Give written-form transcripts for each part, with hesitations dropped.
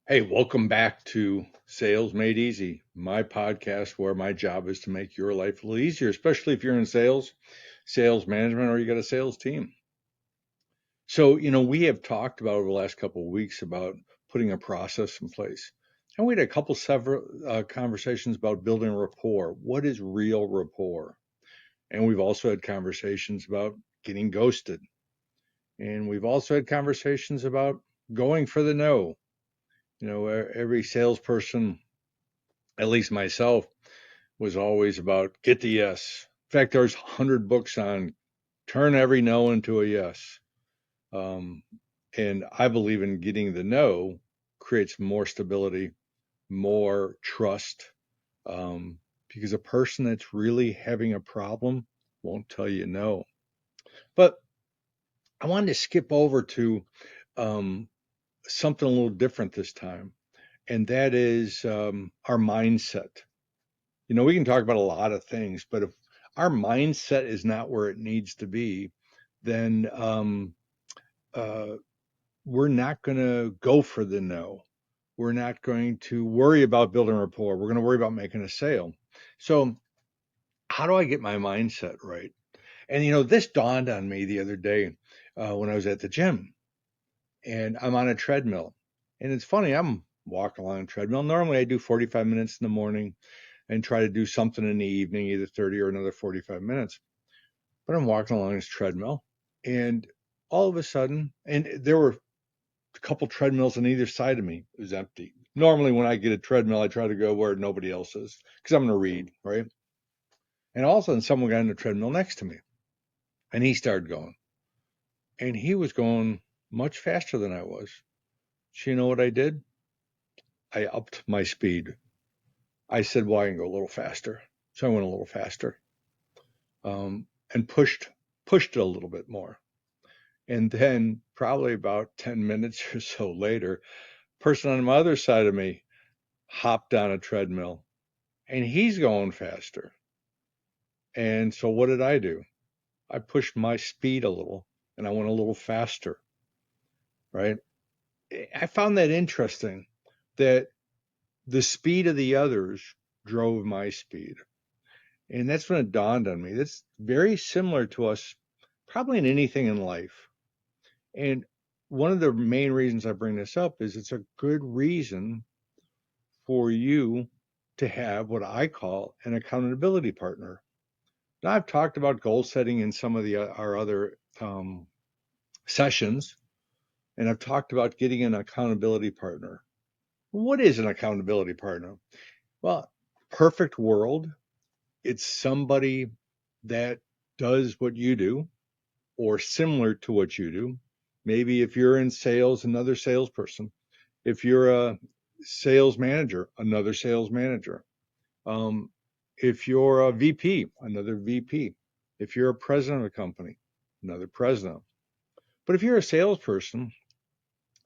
Hey, welcome back to Sales Made Easy, my podcast where my job is to make your life a little easier, especially if you're in sales, sales management, or you got a sales team. So, we have talked about over the last couple of weeks about putting a process in place. And we had a couple several conversations about building rapport. What is real rapport? And we've also had conversations about getting ghosted. And we've also had conversations about going for the no. Every salesperson, at least myself, was always about get the yes. In fact, there's 100 books on turn every no into a yes. Um, and I believe in getting the no creates more stability, more trust, because a person that's really having a problem won't tell you no. But I wanted to skip over to um, something a little different this time, and that is our mindset. We can talk about a lot of things, but if our mindset is not where it needs to be, then uh, we're not going to go for the no. We're not going to worry about building rapport. We're going to worry about making a sale. So, how do I get my mindset right? And this dawned on me the other day when I was at the gym, and I'm on a treadmill. And it's funny, I'm walking along a treadmill. Normally, I do 45 minutes in the morning and try to do something in the evening, either 30 or another 45 minutes. But I'm walking along this treadmill, and all of a sudden, and there were a couple treadmills on either side of me. It was empty. Normally, when I get a treadmill, I try to go where nobody else is because I'm going to read, right? And all of a sudden, someone got in the treadmill next to me, and he started going, and he was going much faster than I was. So you know what I did? I upped my speed. I said, "Well, I can go a little faster." So I went a little faster, and pushed it a little bit more. And then probably about 10 minutes or so later, person on the other side of me hopped on a treadmill and he's going faster. And so what did I do? I pushed my speed a little and I went a little faster, right? I found that interesting that the speed of the others drove my speed. And that's when it dawned on me. That's very similar to us, probably in anything in life. And one of the main reasons I bring this up is it's a good reason for you to have what I call an accountability partner. Now, I've talked about goal setting in some of our other sessions, and I've talked about getting an accountability partner. What is an accountability partner? Well, perfect world, it's somebody that does what you do or similar to what you do. Maybe if you're in sales, another salesperson. If you're a sales manager, another sales manager. Um, if you're a VP, another VP. If you're a president of a company, another president. But if you're a salesperson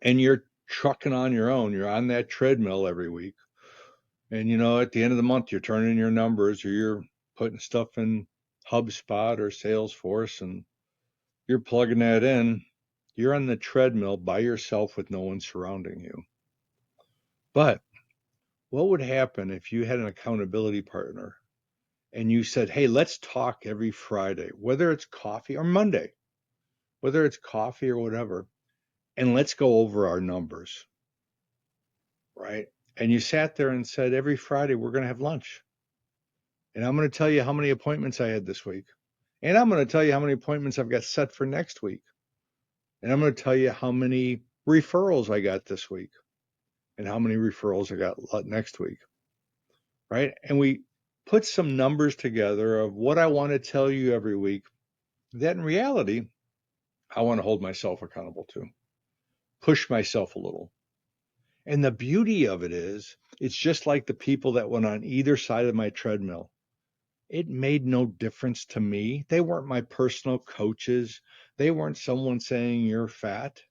and you're trucking on your own, you're on that treadmill every week, and at the end of the month, you're turning your numbers or you're putting stuff in HubSpot or Salesforce and you're plugging that in, you're on the treadmill by yourself with no one surrounding you. But what would happen if you had an accountability partner and you said, hey, let's talk every Friday, whether it's coffee or Monday, whether it's coffee or whatever, and let's go over our numbers, right? And you sat there and said, every Friday, we're going to have lunch. And I'm going to tell you how many appointments I had this week. And I'm going to tell you how many appointments I've got set for next week. And I'm going to tell you how many referrals I got this week and how many referrals I got next week, right? And we put some numbers together of what I want to tell you every week that in reality, I want to hold myself accountable to, push myself a little. And the beauty of it is, it's just like the people that went on either side of my treadmill. It made no difference to me. They weren't my personal coaches. They weren't someone saying you're fat.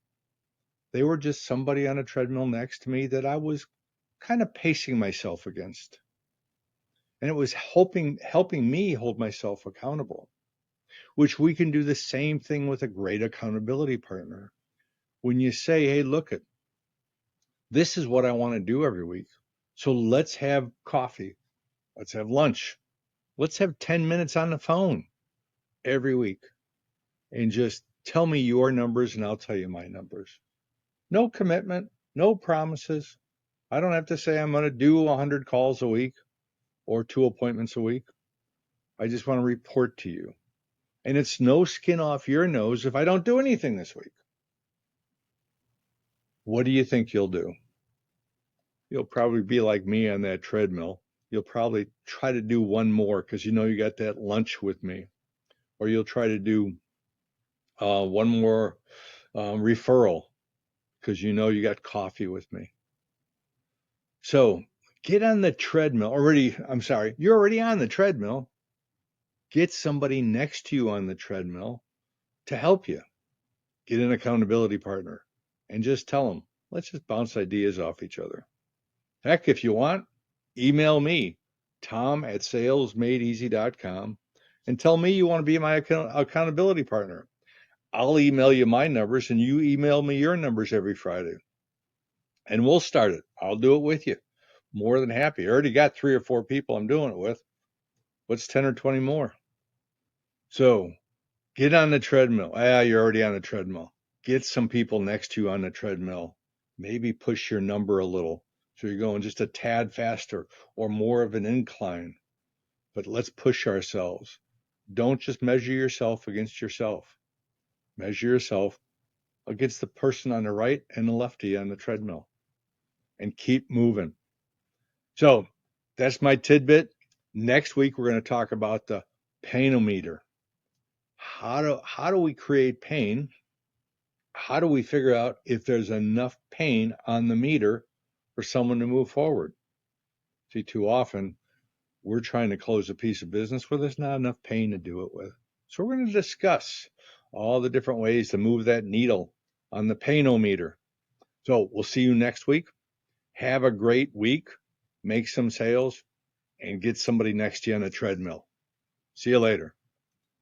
They were just somebody on a treadmill next to me that I was kind of pacing myself against. And it was helping me hold myself accountable, which we can do the same thing with a great accountability partner. When you say, hey, look, This is what I want to do every week. So let's have coffee. Let's have lunch. Let's have 10 minutes on the phone every week and just tell me your numbers and I'll tell you my numbers. No commitment, no promises. I don't have to say I'm going to do 100 calls a week or 2 appointments a week. I just want to report to you. And it's no skin off your nose if I don't do anything this week. What do you think you'll do? You'll probably be like me on that treadmill. You'll probably try to do one more because you know you got that lunch with me. Or you'll try to do one more referral because you know you got coffee with me. So get on the treadmill. You're already on the treadmill. Get somebody next to you on the treadmill to help you. Get an accountability partner and just tell them, let's just bounce ideas off each other. Heck, if you want, email me, tom@salesmadeeasy.com, and tell me you want to be my accountability partner. I'll email you my numbers and you email me your numbers every Friday. And we'll start it. I'll do it with you. More than happy. I already got 3 or 4 people I'm doing it with. What's 10 or 20 more? So get on the treadmill. You're already on the treadmill. Get some people next to you on the treadmill. Maybe push your number a little. So you're going just a tad faster or more of an incline. But let's push ourselves. Don't just measure yourself against yourself. Measure yourself against the person on the right and the lefty on the treadmill. And keep moving. So that's my tidbit. Next week, we're going to talk about the painometer. How do we create pain? How do we figure out if there's enough pain on the meter for someone to move forward? See, too often we're trying to close a piece of business where there's not enough pain to do it with. So we're going to discuss all the different ways to move that needle on the painometer. So we'll see you next week. Have a great week. Make some sales and get somebody next to you on a treadmill. See you later.